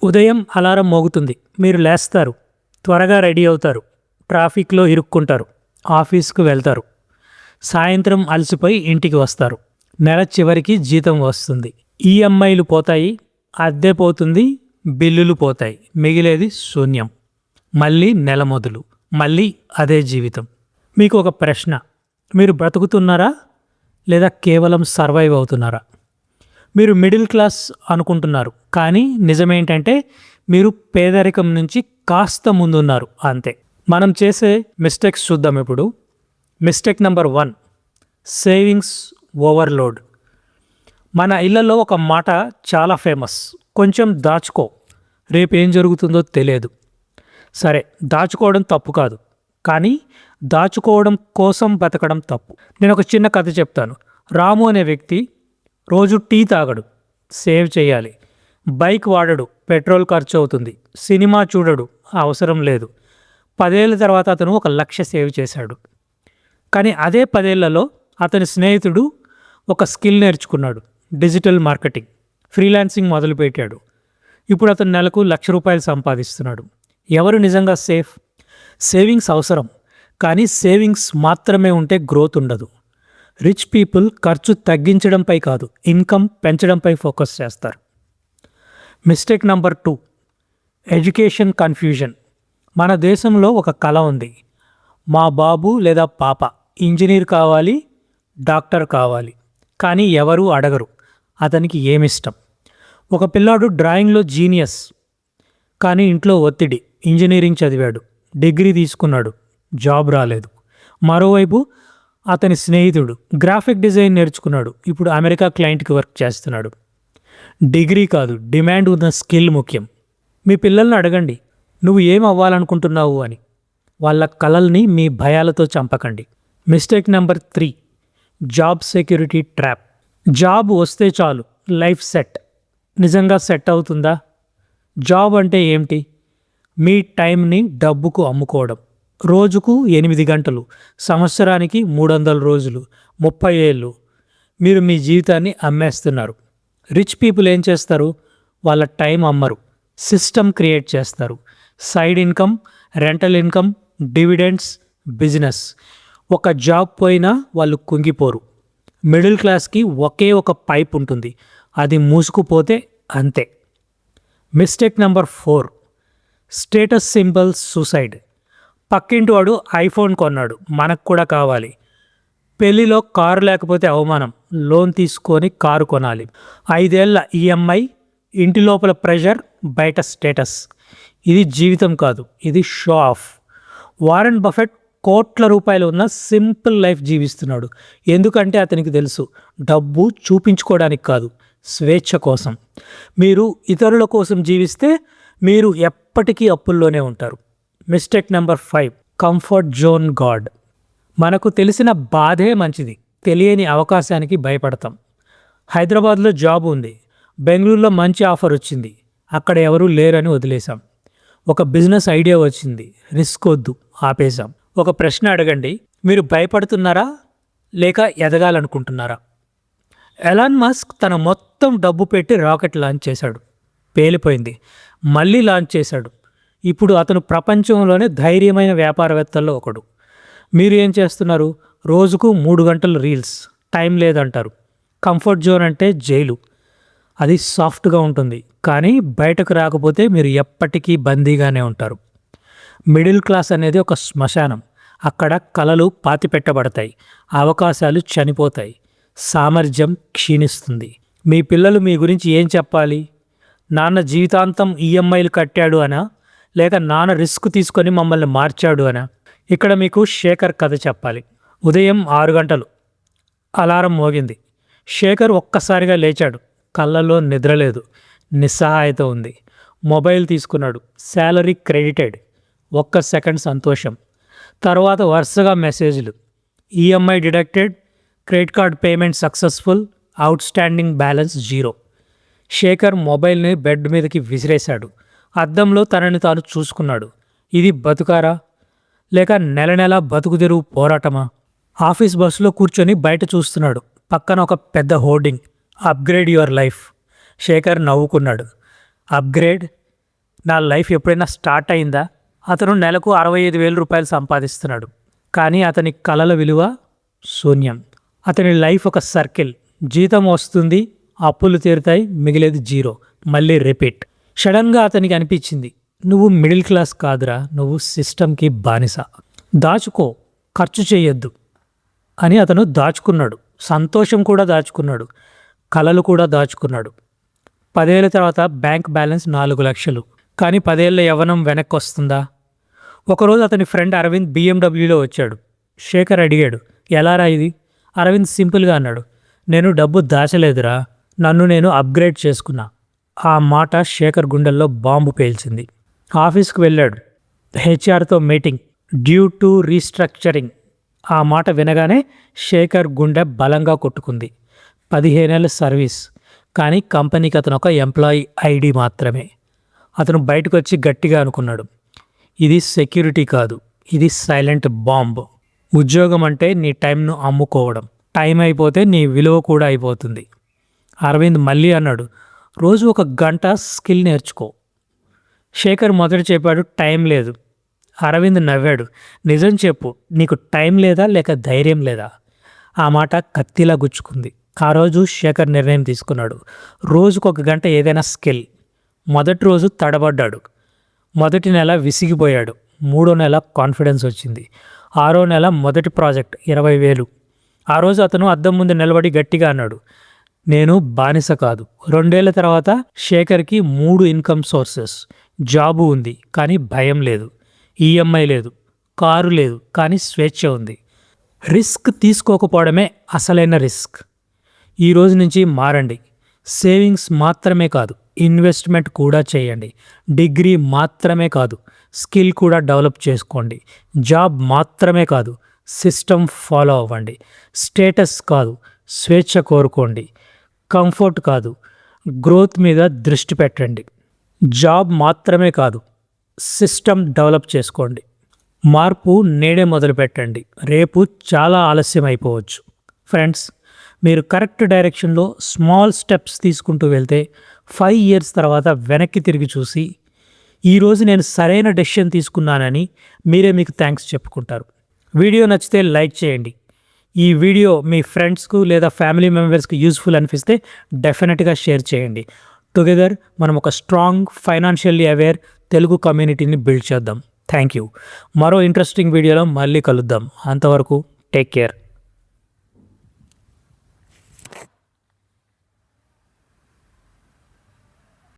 ఉదయం అలారం మోగుతుంది. మీరు లేస్తారు. త్వరగా రెడీ అవుతారు. ట్రాఫిక్లో ఇరుక్కుంటారు. ఆఫీస్కు వెళ్తారు. సాయంత్రం అలసిపోయి ఇంటికి వస్తారు. నెల చివరికి జీతం వస్తుంది. ఈఎంఐలు పోతాయి. అద్దె పోతుంది. బిల్లులు పోతాయి. మిగిలేది శూన్యం. మళ్ళీ నెల మొదలు. మళ్ళీ అదే జీవితం. మీకు ఒక ప్రశ్న. మీరు బ్రతుకుతున్నారా లేదా కేవలం సర్వైవ్ అవుతున్నారా? మీరు మిడిల్ క్లాస్ అనుకుంటున్నారు, కానీ నిజమేంటంటే మీరు పేదరికం నుంచి కాస్త ముందున్నారు అంతే. మనం చేసే మిస్టేక్స్ చూద్దాం ఇప్పుడు. Mistake number 1, savings overload. మన ఇళ్లలో ఒక మాట చాలా ఫేమస్, కొంచెం దాచుకో, రేపు ఏం జరుగుతుందో తెలియదు. సరే, దాచుకోవడం తప్పు కాదు, కానీ దాచుకోవడం కోసం బతకడం తప్పు. నేను ఒక చిన్న కథ చెప్తాను. రాము అనే వ్యక్తి రోజు టీ తాగడు, సేవ్ చేయాలి. బైక్ వాడడు, పెట్రోల్ ఖర్చు అవుతుంది. సినిమా చూడడు, అవసరం లేదు. 10 ఏళ్ళ తర్వాత అతను 1,00,000 సేవ్ చేశాడు. కానీ అదే 10 ఏళ్లలో అతని స్నేహితుడు ఒక స్కిల్ నేర్చుకున్నాడు. డిజిటల్ మార్కెటింగ్, ఫ్రీలాన్సింగ్ మొదలుపెట్టాడు. ఇప్పుడు అతను నెలకు ₹1,00,000 సంపాదిస్తున్నాడు. ఎవరు నిజంగా సేఫ్? సేవింగ్స్ అవసరం, కానీ సేవింగ్స్ మాత్రమే ఉంటే గ్రోత్ ఉండదు. రిచ్ పీపుల్ ఖర్చు తగ్గించడంపై కాదు, ఇన్కమ్ పెంచడంపై ఫోకస్ చేస్తారు. Mistake number 2, education confusion. మన దేశంలో ఒక కళ ఉంది. మా బాబు లేదా పాప ఇంజనీర్ కావాలి, డాక్టర్ కావాలి. కానీ ఎవరూ అడగరు అతనికి ఏమిష్టం. ఒక పిల్లాడు డ్రాయింగ్లో జీనియస్, కానీ ఇంట్లో ఒత్తిడి. ఇంజనీరింగ్ చదివాడు, డిగ్రీ తీసుకున్నాడు, జాబ్ రాలేదు. మరోవైపు అతని స్నేహితుడు గ్రాఫిక్ డిజైన్ నేర్చుకున్నాడు, ఇప్పుడు అమెరికా క్లయింట్కి వర్క్ చేస్తున్నాడు. డిగ్రీ కాదు, డిమాండ్ ఉన్న స్కిల్ ముఖ్యం. మీ పిల్లల్ని అడగండి, నువ్వు ఏం అవ్వాలనుకుంటున్నావు అని. వాళ్ళ కలల్ని మీ భయాలతో చంపకండి. Mistake number 3, job security trap. Job వస్తే చాలు, లైఫ్ సెట్. నిజంగా సెట్ అవుతుందా? జాబ్ అంటే ఏమిటి? మీ టైంని డబ్బుకు అమ్ముకోవడం. రోజుకు 8 గంటలు, సంవత్సరానికి 300 రోజులు, 30 ఏళ్ళు మీరు మీ జీవితాన్ని అమ్మేస్తున్నారు. రిచ్ పీపుల్ ఏం చేస్తారు? వాళ్ళ టైం అమ్మరు, సిస్టమ్ క్రియేట్ చేస్తారు. Side income, rental income, dividends, business. ఒక జాబ్ పోయినా వాళ్ళు కుంగిపోరు. మిడిల్ క్లాస్కి ఒకే ఒక పైప్ ఉంటుంది, అది మూసుకుపోతే అంతే. Mistake number 4, status symbols suicide. పక్కింటి వాడు ఐఫోన్ కొన్నాడు, మనకు కూడా కావాలి. పెళ్లిలో కారు లేకపోతే అవమానం, లోన్ తీసుకొని కారు కొనాలి. 5 ఏళ్ల ఈఎంఐ, ఇంటి లోపల ప్రెషర్, బయట స్టేటస్. ఇది జీవితం కాదు, ఇది షో ఆఫ్. వారెన్ బఫెట్ కోట్ల రూపాయలు ఉన్న సింపుల్ లైఫ్ జీవిస్తున్నాడు. ఎందుకంటే అతనికి తెలుసు, డబ్బు చూపించుకోవడానికి కాదు, స్వేచ్ఛ కోసం. మీరు ఇతరుల కోసం జీవిస్తే మీరు ఎప్పటికీ అప్పుల్లోనే ఉంటారు. Mistake number 5, comfort zone God. మనకు తెలిసిన బాధే మంచిది, తెలియని అవకాశానికి భయపడతాం. హైదరాబాద్లో జాబ్ ఉంది, బెంగళూరులో మంచి ఆఫర్ వచ్చింది, అక్కడ ఎవరూ లేరని వదిలేశాం. ఒక బిజినెస్ ఐడియా వచ్చింది, రిస్క్ వద్దు, ఆపేశాం. ఒక ప్రశ్న అడగండి, మీరు భయపడుతున్నారా లేక ఎదగాలనుకుంటున్నారా? ఎలాన్ మస్క్ తన మొత్తం డబ్బు పెట్టి రాకెట్ లాంచ్ చేశాడు, పేలిపోయింది. మళ్ళీ లాంచ్ చేశాడు. ఇప్పుడు అతను ప్రపంచంలోనే ధైర్యమైన వ్యాపారవేత్తల్లో ఒకడు. మీరు ఏం చేస్తున్నారు? రోజుకు 3 గంటలు రీల్స్, టైం లేదంటారు. కంఫర్ట్ జోన్ అంటే జైలు. అది సాఫ్ట్గా ఉంటుంది, కానీ బయటకు రాకపోతే మీరు ఎప్పటికీ బందీగానే ఉంటారు. మిడిల్ క్లాస్ అనేది ఒక శ్మశానం. అక్కడ కలలు పాతిపెట్టబడతాయి, అవకాశాలు చనిపోతాయి, సామర్థ్యం క్షీణిస్తుంది. మీ పిల్లలు మీ గురించి ఏం చెప్పాలి? నాన్న జీవితాంతం ఈఎంఐలు కట్టాడు అనా, లేక నాన్న రిస్క్ తీసుకొని మమ్మల్ని మార్చాడు అనా? ఇక్కడ మీకు శేఖర్ కథ చెప్పాలి. ఉదయం 6 గంటలు అలారం మోగింది. శేఖర్ ఒక్కసారిగా లేచాడు. కళ్ళల్లో నిద్రలేదు, నిస్సహాయత ఉంది. మొబైల్ తీసుకున్నాడు. Salary credited. 1 సెకండ్ సంతోషం. తర్వాత వరుసగా మెసేజ్లు. EMI deducted, credit card payment successful, outstanding balance 0. Shekhar మొబైల్ని బెడ్ మీదకి విసిరేశాడు. అద్దంలో తనని తాను చూసుకున్నాడు. ఇది బతుకారా లేక నెల నెల బతుకు తెరువు పోరాటమా? ఆఫీస్ బస్సులో కూర్చొని బయట చూస్తున్నాడు. పక్కన ఒక పెద్ద hoarding, upgrade your life. Shekhar నవ్వుకున్నాడు. అప్గ్రేడ్? నా లైఫ్ ఎప్పుడైనా స్టార్ట్ అయిందా? అతను నెలకు 65,000 రూపాయలు సంపాదిస్తున్నాడు. కానీ అతని కలల విలువ శూన్యం. అతని లైఫ్ ఒక సర్కిల్. జీతం వస్తుంది, అప్పులు తీరుతాయి, మిగిలేది జీరో. మళ్ళీ రిపీట్. సడన్గా అతనికి అనిపించింది, నువ్వు మిడిల్ క్లాస్ కాదురా, నువ్వు సిస్టమ్కి బానిస. దాచుకో, ఖర్చు చేయొద్దు అని అతను దాచుకున్నాడు. సంతోషం కూడా దాచుకున్నాడు, కలలు కూడా దాచుకున్నాడు. 10 ఏళ్ళ తర్వాత బ్యాంక్ బ్యాలెన్స్ 4 లక్షలు. కానీ 10 ఏళ్ళ యవ్వనం వెనక్కి వస్తుందా? ఒకరోజు అతని ఫ్రెండ్ అరవింద్ BMWలో వచ్చాడు. శేఖర్ అడిగాడు, ఎలారా ఇది? అరవింద్ సింపుల్గా అన్నాడు, నేను డబ్బు దాచలేదురా, నన్ను నేను అప్గ్రేడ్ చేసుకున్నా. ఆ మాట శేఖర్ గుండెల్లో బాంబు పేల్చింది. ఆఫీస్కి వెళ్ళాడు. HRతో మీటింగ్, డ్యూ టు రీస్ట్రక్చరింగ్. ఆ మాట వినగానే శేఖర్ గుండె బలంగా కొట్టుకుంది. 15 ఏళ్ళ సర్వీస్, కానీ కంపెనీకి అతను ఒక ఎంప్లాయీ ఐడి మాత్రమే. అతను బయటకు వచ్చి గట్టిగా అనుకున్నాడు, ఇది సెక్యూరిటీ కాదు, ఇది సైలెంట్ బాంబ్. ఉద్యోగం అంటే నీ టైంను అమ్ముకోవడం. టైం అయిపోతే నీ విలువ కూడా అయిపోతుంది. అరవింద్ మళ్ళీ అన్నాడు, రోజు 1 గంట స్కిల్ నేర్చుకో. శేఖర్ మొదట చెప్పాడు, టైం లేదు. అరవింద్ నవ్వాడు, నిజం చెప్పు, నీకు టైం లేదా లేక ధైర్యం లేదా? ఆ మాట కత్తిలా గుచ్చుకుంది. ఆ రోజు శేఖర్ నిర్ణయం తీసుకున్నాడు, రోజుకు 1 గంట ఏదైనా స్కిల్. మొదటి రోజు తడబడ్డాడు. మొదటి నెల విసిగిపోయాడు. 3వ నెల కాన్ఫిడెన్స్ వచ్చింది. 6వ నెల మొదటి ప్రాజెక్ట్ 20,000. ఆ రోజు అతను అద్దం ముందు నిలబడి గట్టిగా అన్నాడు, నేను బానిస కాదు. 2 ఏళ్ల తర్వాత శేఖర్కి 3 ఇన్కమ్ సోర్సెస్. జాబు ఉంది కానీ భయం లేదు, EMI లేదు, కారు లేదు కానీ స్వేచ్ఛ ఉంది. రిస్క్ తీసుకోకపోవడమే అసలైన రిస్క్. ఈ రోజు నుంచి మారండి. సేవింగ్స్ మాత్రమే కాదు, ఇన్వెస్ట్మెంట్ కూడా చేయండి. డిగ్రీ మాత్రమే కాదు, స్కిల్ కూడా డెవలప్ చేసుకోండి. జాబ్ మాత్రమే కాదు, సిస్టమ్ ఫాలో అవ్వండి. స్టేటస్ కాదు, స్వేచ్ఛ కోరుకోండి. కంఫర్ట్ కాదు, గ్రోత్ మీద దృష్టి పెట్టండి. జాబ్ మాత్రమే కాదు, సిస్టమ్ డెవలప్ చేసుకోండి. మార్పు నేడే మొదలు పెట్టండి, రేపు చాలా ఆలస్యం అయిపోవచ్చు. ఫ్రెండ్స్, మీరు కరెక్ట్ డైరెక్షన్లో స్మాల్ స్టెప్స్ తీసుకుంటూ వెళ్తే 5 ఇయర్స్ తర్వాత వెనక్కి తిరిగి చూసి, ఈరోజు నేను సరైన డెసిషన్ తీసుకున్నానని మీరే మీకు థ్యాంక్స్ చెప్పుకుంటారు. వీడియో నచ్చితే లైక్ చేయండి. ఈ వీడియో మీ ఫ్రెండ్స్కు లేదా ఫ్యామిలీ మెంబర్స్కి యూస్ఫుల్ అనిపిస్తే డెఫినెట్గా షేర్ చేయండి. టుగెదర్ మనం ఒక స్ట్రాంగ్, ఫైనాన్షియల్లీ అవేర్ తెలుగు కమ్యూనిటీని బిల్డ్ చేద్దాం. Thank you. మరో ఇంట్రెస్టింగ్ వీడియోలో మళ్ళీ కలుద్దాం. అంతవరకు టేక్ కేర్.